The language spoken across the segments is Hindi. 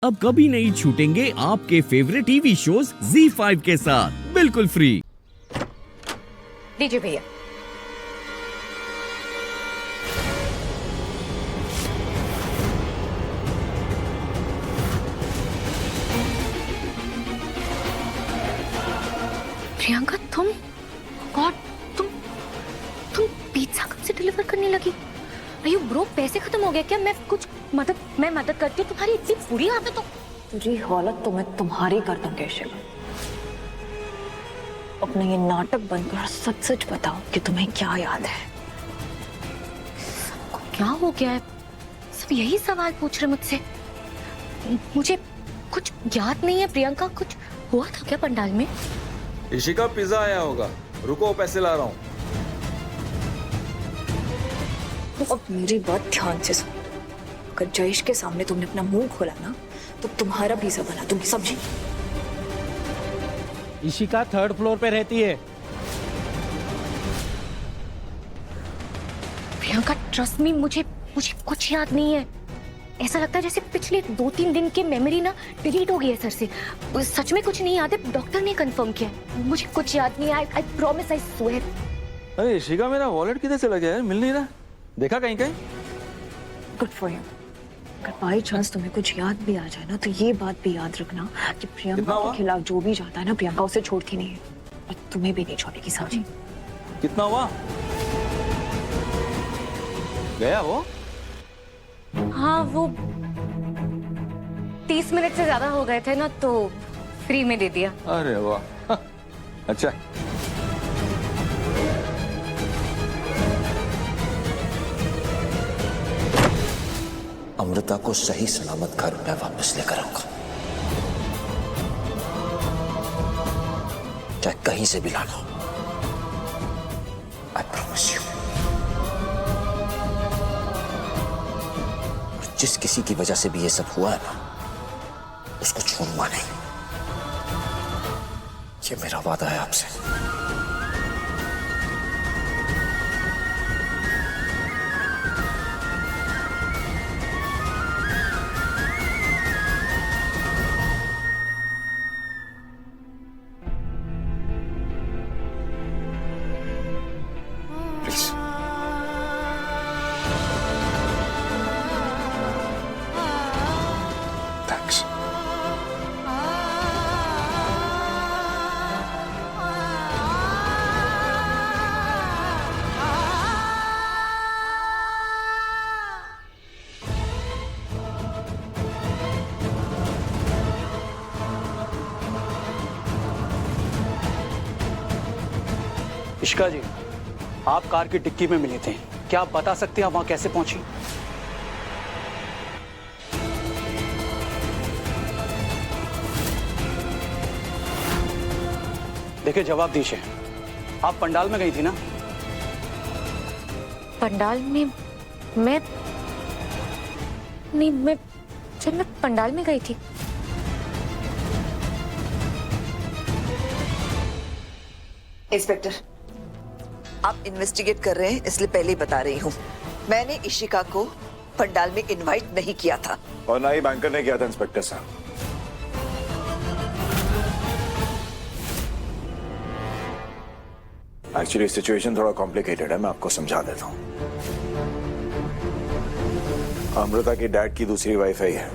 अब कभी नहीं छूटेंगे आपके फेवरेट टीवी शोज ZEE5 के साथ बिल्कुल फ्री। दीजिए भैया। प्रियंका तुम गॉड तुम पिज्जा कब से डिलीवर करने लगी? अयो ब्रो, पैसे खत्म हो गए क्या? मैं मदद करती हूँ। तुम्हारी इतनी बुरी आदत हो। तुझी हालत तो मैं तुम्हारी कर दूंगी शिवा। अपना ये नाटक बंद कर, सच सच बताओ कि तुम्हें क्या याद है? सबको क्या हो गया है? सब यही सवाल पूछ रहे मुझसे। मुझे कुछ याद नहीं है प्रियंका। कुछ हुआ था क्या पंडाल में? इशिका, पिज्जा आया होगा, रुको पैसे ला रहा हूँ। अब मेरी बात ध्यान से सुनो। अगर जयेश के सामने तुमने अपना मुंह खोला ना तो तुम्हारा पिज्जा बना दूंगी, समझी? इशिका 3rd फ्लोर पे रहती है। प्रियंका ट्रस्ट मी, मुझे कुछ याद नहीं है। ऐसा लगता है जैसे पिछले 2-3 दिन की मेमोरी ना डिलीट हो गई है सर से। सच में कुछ नहीं याद है, डॉक्टर ने कंफर्म किया। मुझे कुछ याद नहीं है। I promise, I swear. अरे इशिका, मेरा वॉलेट किधर चला गया है? मिल नहीं रहा। देखा कहीं? Good for you. अगर बाई चांस तुम्हें कुछ याद भी आ जाए ना तो ये बात भी याद रखना कि प्रियंका के खिलाफ जो भी जाता है ना, प्रियंका उसे छोड़ती नहीं है और तुम्हें भी नहीं छोड़ेगी, समझी? कितना हुआ? गया वो? हाँ, वो 30 मिनट से ज्यादा हो गए थे ना, तो फ्री में दे दिया। अरे वाह, अच्छा। अमृता को सही सलामत घर में वापस लेकर आऊंगा, चाहे कहीं से भी लाना हो। I promise you. जिस किसी की वजह से भी ये सब हुआ है ना, उसको छोड़ूंगा नहीं। ये मेरा वादा है आपसे। प्लीज। थैंक्स। इशिका जी, आप कार की डिक्की में मिले थे, क्या आप बता सकते हैं आप वहां कैसे पहुंची? देखिए, जवाब दीजिए, आप पंडाल में गई थी ना? पंडाल में मैं नहीं, मैं पंडाल में गई थी। इंस्पेक्टर, आप इन्वेस्टिगेट कर रहे हैं इसलिए पहले ही बता रही हूँ, मैंने इशिका को पंडाल में इनवाइट नहीं किया था। और ना ही बैंकर ने किया था इंस्पेक्टर साहब। एक्चुअली सिचुएशन थोड़ा कॉम्प्लिकेटेड है, मैं आपको समझा देता हूँ। अमृता की डैड की दूसरी वाइफ है ये,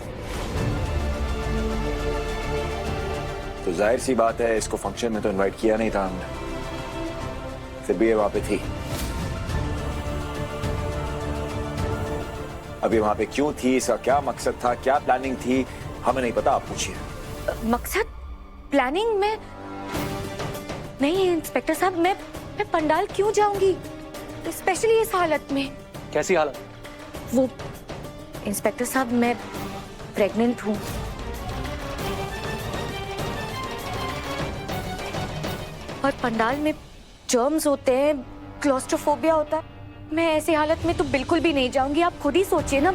तो जाहिर सी बात है इसको फंक्शन में तो इनवाइट किया नहीं था हमने, फिर भी ये वहां पे थी। अभी वहां पे क्यों थी, इसका क्या मकसद था, क्या प्लानिंग थी, हमें नहीं पता, आप पूछिए। मकसद, प्लानिंग में नहीं इंस्पेक्टर साहब। मैं पंडाल क्यों जाऊंगी, स्पेशली इस हालत में? कैसी हालत? वो इंस्पेक्टर साहब, मैं प्रेग्नेंट हूँ। और पंडाल में जर्म्स होते हैं, क्लॉस्ट्रोफोबिया होता है। मैं ऐसी हालत में तो बिल्कुल भी नहीं जाऊंगी। आप खुद ही सोचिए ना,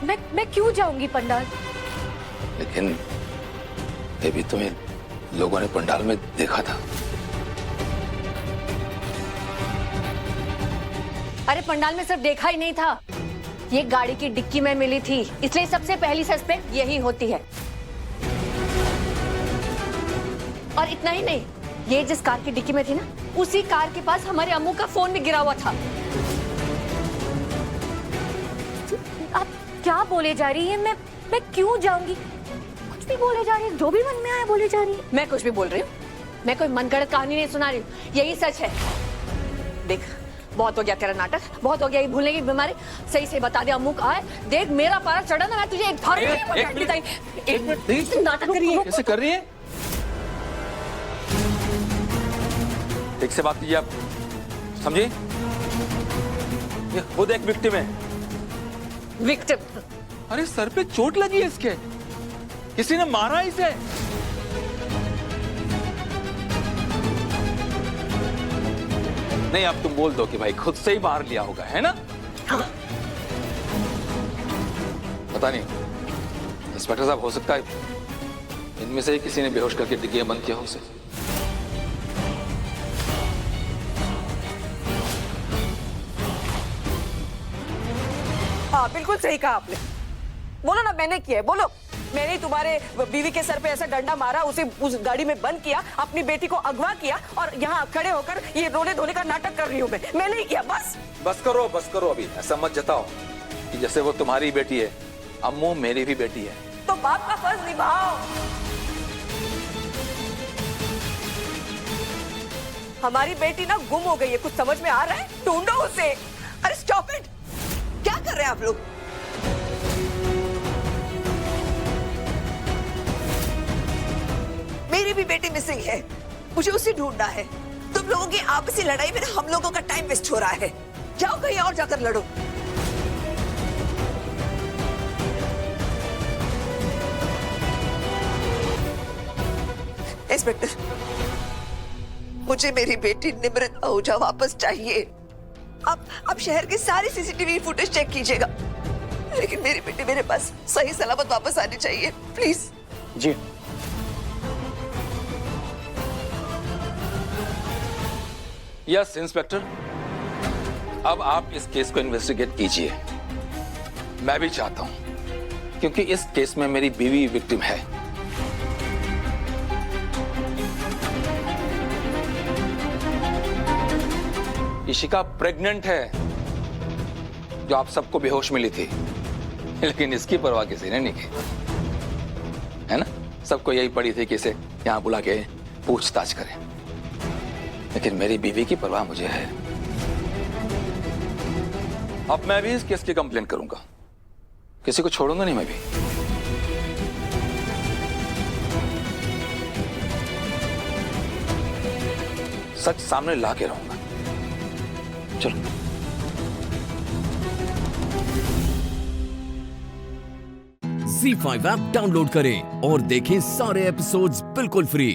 मैं क्यों जाऊंगी पंडाल? लेकिन ये भी तुम्हें लोगों ने पंडाल में देखा था। अरे पंडाल में सिर्फ देखा ही नहीं था, ये गाड़ी की डिक्की में मिली थी, इसलिए सबसे पहली सस्पेक्ट यही होती है। और इतना ही नहीं, ये जिस कार की डिक्की में थी ना, उसी कार के पास हमारे अम्मू का फोन भी गिरा हुआ था। आप क्या बोले जा रही है? मैं क्यों जाऊंगी? कुछ भी बोले जा रही है, जो भी मन में आया बोले जा रही है। मैं कुछ भी बोल रही हूँ, मैं कोई मनगढ़ंत कहानी नहीं सुना रही हूँ, यही सच है। देख, बहुत हो गया तेरा नाटक, बहुत हो गया ये भूलने की बीमारी। सही से बता दे अम्मू कहाँ है। देख मेरा पारा चढ़ा ना, मैं तुझे एक नाटक करिए। कैसे कर रही है? ठीक से बात कीजिए आप, समझे? ये खुद एक विक्टिम है। विक्टिम? अरे सर पे चोट लगी है इसके, किसी ने मारा इसे। नहीं, अब तुम बोल दो कि भाई खुद से ही मार लिया होगा, है ना? हाँ। पता नहीं इंस्पेक्टर साहब, हो सकता है इनमें से ही किसी ने बेहोश करके डिग्गियां बंद किया हो उसे। हाँ, बिल्कुल सही कहा आपने। बोलो ना, मैंने किया है, बोलो। मैंने ही तुम्हारे बीवी के सर पे ऐसा डंडा मारा, उसे उस गाड़ी में बंद किया, अपनी बेटी को अगवा किया और यहाँ खड़े होकर ये रोने धोने का नाटक कर रही हूँ मैंने ही किया। बस करो अभी, ऐसा मत जताओ कि जैसे वो तुम्हारी बेटी है। अम्मू मेरी भी बेटी है। तो बाप का फर्ज निभाओ। हमारी बेटी ना गुम हो गई है, कुछ समझ में आ रहा है? ढूंढो उसे। अरे स्टॉप इट, क्या कर रहे हैं आप लोग? मेरी भी बेटी मिसिंग है, मुझे उसे ढूंढना है। तुम लोगों की आपसी लड़ाई में हम लोगों का टाइम वेस्ट हो रहा है। जाओ कहीं और जाकर लड़ो। इंस्पेक्टर, मुझे मेरी बेटी निमृत आहूजा वापस चाहिए। आप शहर के सारे सीसीटीवी फुटेज चेक कीजिएगा, लेकिन मेरी बेटी मेरे पास सही सलामत वापस आनी चाहिए, प्लीज। जी। यस इंस्पेक्टर, अब आप इस केस को इन्वेस्टिगेट कीजिए। मैं भी चाहता हूं, क्योंकि इस केस में मेरी बीवी विक्टिम है। इशिका प्रेग्नेंट है, जो आप सबको बेहोश मिली थी, लेकिन इसकी परवाह किसी ने नहीं की, है ना? सबको यही पड़ी थी कि इसे यहां बुला के पूछताछ करें, लेकिन मेरी बीवी की परवाह मुझे है। अब मैं भी इस केस की कंप्लेंट करूंगा, किसी को छोड़ूंगा नहीं मैं भी। सच सामने ला के रहूंगा। चलो। Z5 ऐप डाउनलोड करें और देखें सारे एपिसोड्स बिल्कुल फ्री।